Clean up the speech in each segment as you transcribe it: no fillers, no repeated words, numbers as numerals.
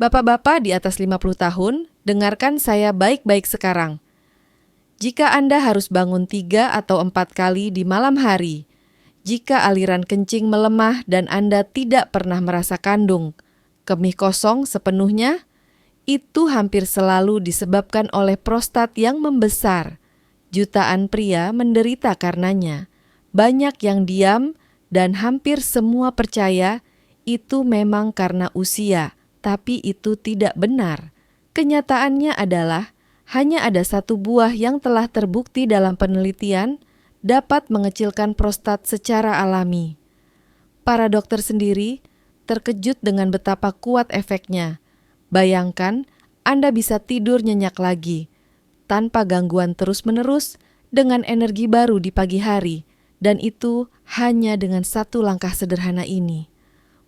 Bapak-bapak di atas 50 tahun, dengarkan saya baik-baik sekarang. Jika Anda harus bangun 3 atau 4 kali di malam hari, jika aliran kencing melemah dan Anda tidak pernah merasa kandung, kemih kosong sepenuhnya, itu hampir selalu disebabkan oleh prostat yang membesar. Jutaan pria menderita karenanya. Banyak yang diam dan hampir semua percaya itu memang karena usia, tapi itu tidak benar. Kenyataannya adalah hanya ada satu buah yang telah terbukti dalam penelitian dapat mengecilkan prostat secara alami. Para dokter sendiri terkejut dengan betapa kuat efeknya. Bayangkan Anda bisa tidur nyenyak lagi, tanpa gangguan terus-menerus, dengan energi baru di pagi hari, dan itu hanya dengan satu langkah sederhana ini.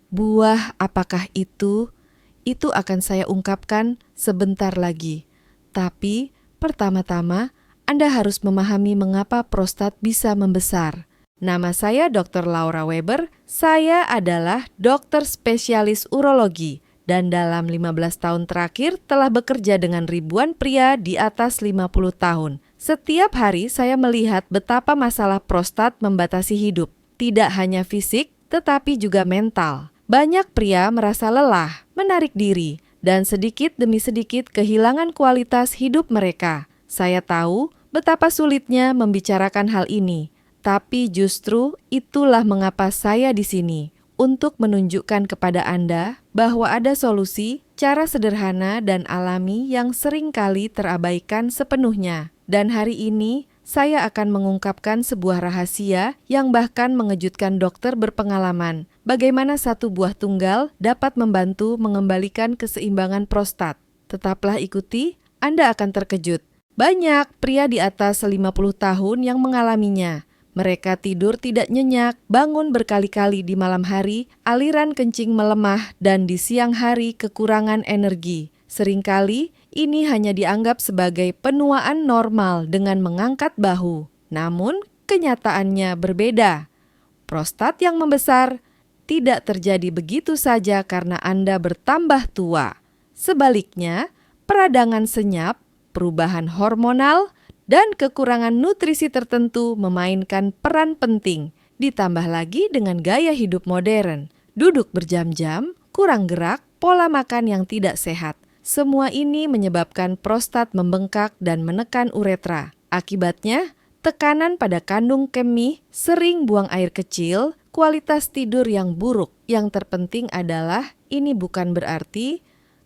Buah apakah itu? Itu akan saya ungkapkan sebentar lagi. Tapi pertama-tama Anda harus memahami mengapa prostat bisa membesar. Nama saya Dr. Laura Weber, saya adalah dokter spesialis urologi dan dalam 15 tahun terakhir telah bekerja dengan ribuan pria di atas 50 tahun. Setiap hari saya melihat betapa masalah prostat membatasi hidup, tidak hanya fisik tetapi juga mental. Banyak pria merasa lelah, menarik diri, dan sedikit demi sedikit kehilangan kualitas hidup mereka. Saya tahu betapa sulitnya membicarakan hal ini. Tapi justru itulah mengapa saya di sini, untuk menunjukkan kepada Anda bahwa ada solusi, cara sederhana dan alami yang seringkali terabaikan sepenuhnya. Dan hari ini, saya akan mengungkapkan sebuah rahasia yang bahkan mengejutkan dokter berpengalaman. Bagaimana satu buah tunggal dapat membantu mengembalikan keseimbangan prostat. Tetaplah ikuti, Anda akan terkejut. Banyak pria di atas 50 tahun yang mengalaminya. Mereka tidur tidak nyenyak, bangun berkali-kali di malam hari, aliran kencing melemah, dan di siang hari kekurangan energi. Seringkali ini hanya dianggap sebagai penuaan normal dengan mengangkat bahu. Namun, kenyataannya berbeda. Prostat yang membesar tidak terjadi begitu saja karena Anda bertambah tua. Sebaliknya, peradangan senyap, perubahan hormonal, dan kekurangan nutrisi tertentu memainkan peran penting, ditambah lagi dengan gaya hidup modern, duduk berjam-jam, kurang gerak, pola makan yang tidak sehat. Semua ini menyebabkan prostat membengkak dan menekan uretra. Akibatnya, tekanan pada kandung kemih, sering buang air kecil, kualitas tidur yang buruk. Yang terpenting adalah ini bukan berarti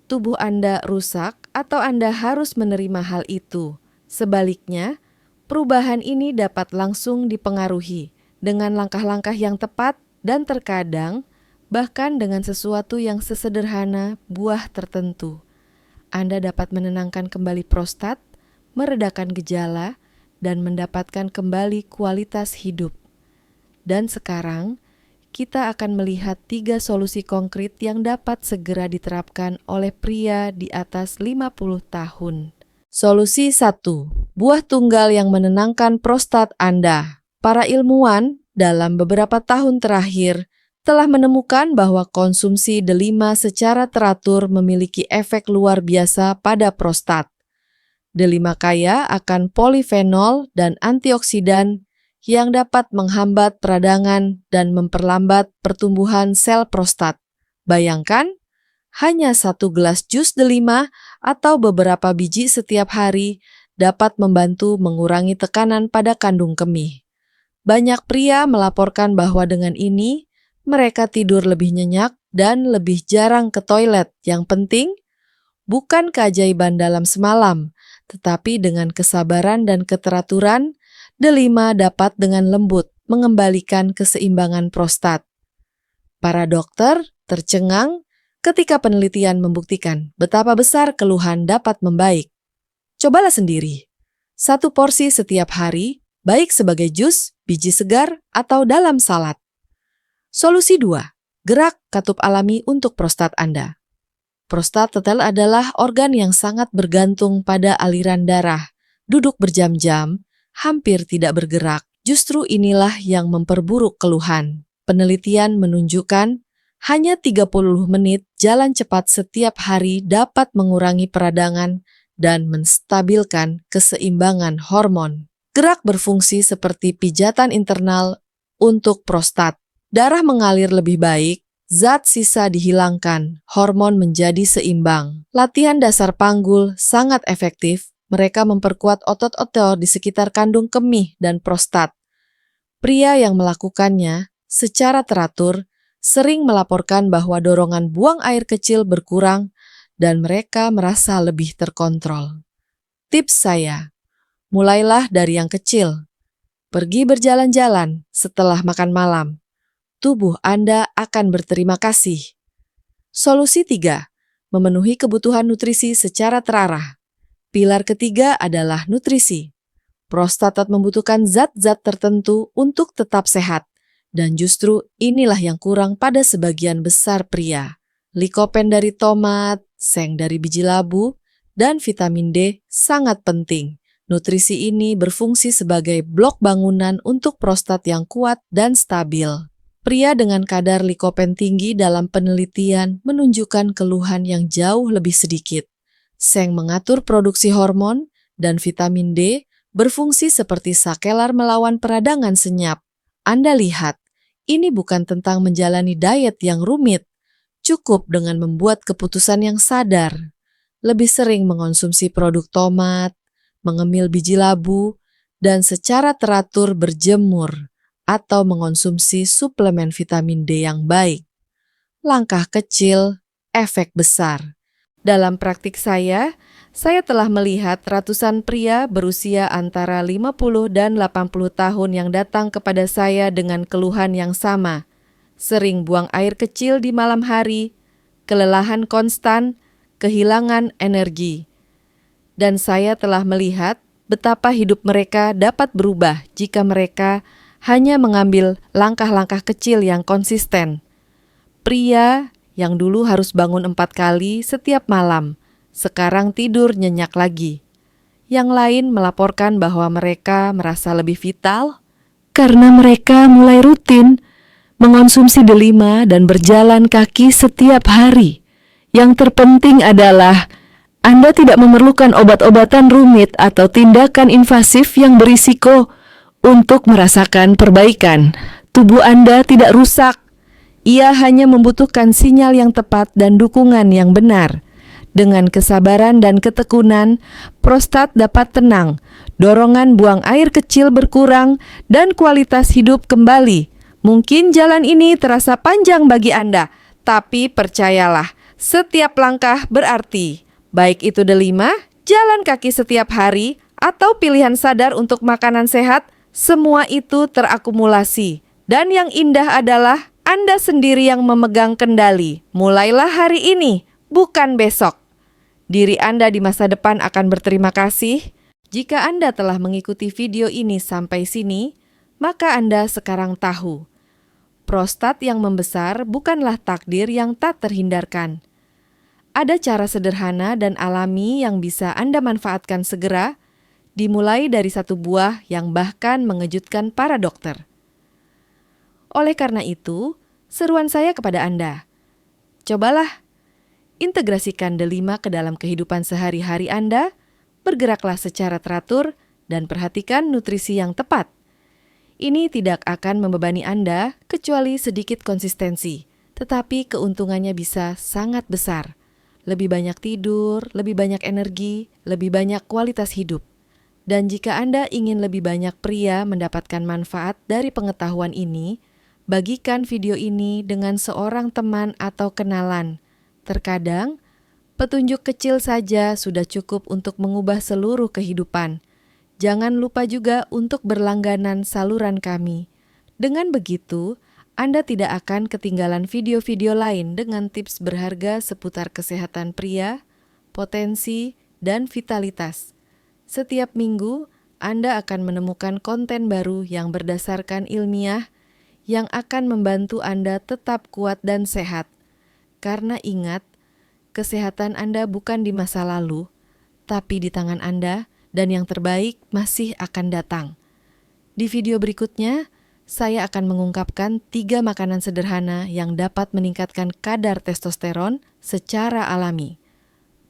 tubuh Anda rusak atau Anda harus menerima hal itu. Sebaliknya, perubahan ini dapat langsung dipengaruhi dengan langkah-langkah yang tepat dan terkadang bahkan dengan sesuatu yang sesederhana buah tertentu. Anda dapat menenangkan kembali prostat, meredakan gejala, dan mendapatkan kembali kualitas hidup. Dan sekarang, kita akan melihat 3 solusi konkret yang dapat segera diterapkan oleh pria di atas 50 tahun. Solusi 1. Buah tunggal yang menenangkan prostat Anda. Para ilmuwan dalam beberapa tahun terakhir telah menemukan bahwa konsumsi delima secara teratur memiliki efek luar biasa pada prostat. Delima kaya akan polifenol dan antioksidan yang dapat menghambat peradangan dan memperlambat pertumbuhan sel prostat. Bayangkan, hanya 1 gelas jus delima atau beberapa biji setiap hari dapat membantu mengurangi tekanan pada kandung kemih. Banyak pria melaporkan bahwa dengan ini, mereka tidur lebih nyenyak dan lebih jarang ke toilet. Yang penting, bukan keajaiban dalam semalam, tetapi dengan kesabaran dan keteraturan, delima dapat dengan lembut mengembalikan keseimbangan prostat. Para dokter tercengang ketika penelitian membuktikan betapa besar keluhan dapat membaik. Cobalah sendiri. 1 porsi setiap hari, baik sebagai jus, biji segar, atau dalam salad. Solusi 2. Gerak katup alami untuk prostat Anda. Prostat adalah organ yang sangat bergantung pada aliran darah. Duduk berjam-jam, hampir tidak bergerak. Justru inilah yang memperburuk keluhan. Penelitian menunjukkan Hanya 30 menit jalan cepat setiap hari dapat mengurangi peradangan dan menstabilkan keseimbangan hormon. Gerak berfungsi seperti pijatan internal untuk prostat. Darah mengalir lebih baik, zat sisa dihilangkan, hormon menjadi seimbang. Latihan dasar panggul sangat efektif. Mereka memperkuat otot-otot di sekitar kandung kemih dan prostat. Pria yang melakukannya secara teratur sering melaporkan bahwa dorongan buang air kecil berkurang dan mereka merasa lebih terkontrol. Tips saya, mulailah dari yang kecil. Pergi berjalan-jalan setelah makan malam. Tubuh Anda akan berterima kasih. Solusi 3, memenuhi kebutuhan nutrisi secara terarah. Pilar ketiga adalah nutrisi. Prostat membutuhkan zat-zat tertentu untuk tetap sehat, dan justru inilah yang kurang pada sebagian besar pria. Likopen dari tomat, seng dari biji labu, dan vitamin D sangat penting. Nutrisi ini berfungsi sebagai blok bangunan untuk prostat yang kuat dan stabil. Pria dengan kadar likopen tinggi dalam penelitian menunjukkan keluhan yang jauh lebih sedikit. Seng mengatur produksi hormon, dan vitamin D berfungsi seperti sakelar melawan peradangan senyap. Anda lihat, ini bukan tentang menjalani diet yang rumit. Cukup dengan membuat keputusan yang sadar. Lebih sering mengonsumsi produk tomat, mengemil biji labu, dan secara teratur berjemur atau mengonsumsi suplemen vitamin D yang baik. Langkah kecil, efek besar. Dalam praktik saya telah melihat ratusan pria berusia antara 50 dan 80 tahun yang datang kepada saya dengan keluhan yang sama. Sering buang air kecil di malam hari, kelelahan konstan, kehilangan energi. Dan saya telah melihat betapa hidup mereka dapat berubah jika mereka hanya mengambil langkah-langkah kecil yang konsisten. Pria yang dulu harus bangun 4 kali setiap malam, sekarang tidur nyenyak lagi. Yang lain melaporkan bahwa mereka merasa lebih vital karena mereka mulai rutin mengonsumsi delima dan berjalan kaki setiap hari. Yang terpenting adalah Anda tidak memerlukan obat-obatan rumit atau tindakan invasif yang berisiko untuk merasakan perbaikan. Tubuh Anda tidak rusak. Ia hanya membutuhkan sinyal yang tepat dan dukungan yang benar. Dengan kesabaran dan ketekunan, prostat dapat tenang, dorongan buang air kecil berkurang, dan kualitas hidup kembali. Mungkin jalan ini terasa panjang bagi Anda, tapi percayalah, setiap langkah berarti. Baik itu delima, jalan kaki setiap hari, atau pilihan sadar untuk makanan sehat, semua itu terakumulasi. Dan yang indah adalah Anda sendiri yang memegang kendali. Mulailah hari ini, bukan besok. Diri Anda di masa depan akan berterima kasih. Jika Anda telah mengikuti video ini sampai sini, maka Anda sekarang tahu. Prostat yang membesar bukanlah takdir yang tak terhindarkan. Ada cara sederhana dan alami yang bisa Anda manfaatkan segera, dimulai dari satu buah yang bahkan mengejutkan para dokter. Oleh karena itu, seruan saya kepada Anda, cobalah integrasikan delima ke dalam kehidupan sehari-hari Anda, bergeraklah secara teratur, dan perhatikan nutrisi yang tepat. Ini tidak akan membebani Anda kecuali sedikit konsistensi, tetapi keuntungannya bisa sangat besar. Lebih banyak tidur, lebih banyak energi, lebih banyak kualitas hidup. Dan jika Anda ingin lebih banyak pria mendapatkan manfaat dari pengetahuan ini, bagikan video ini dengan seorang teman atau kenalan. Terkadang, petunjuk kecil saja sudah cukup untuk mengubah seluruh kehidupan. Jangan lupa juga untuk berlangganan saluran kami. Dengan begitu, Anda tidak akan ketinggalan video-video lain dengan tips berharga seputar kesehatan pria, potensi, dan vitalitas. Setiap minggu, Anda akan menemukan konten baru yang berdasarkan ilmiah yang akan membantu Anda tetap kuat dan sehat. Karena ingat, kesehatan Anda bukan di masa lalu, tapi di tangan Anda, dan yang terbaik masih akan datang. Di video berikutnya, saya akan mengungkapkan 3 makanan sederhana yang dapat meningkatkan kadar testosteron secara alami.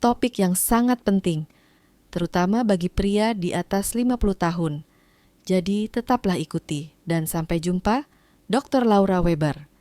Topik yang sangat penting, terutama bagi pria di atas 50 tahun. Jadi tetaplah ikuti dan sampai jumpa, Dr. Laura Weber.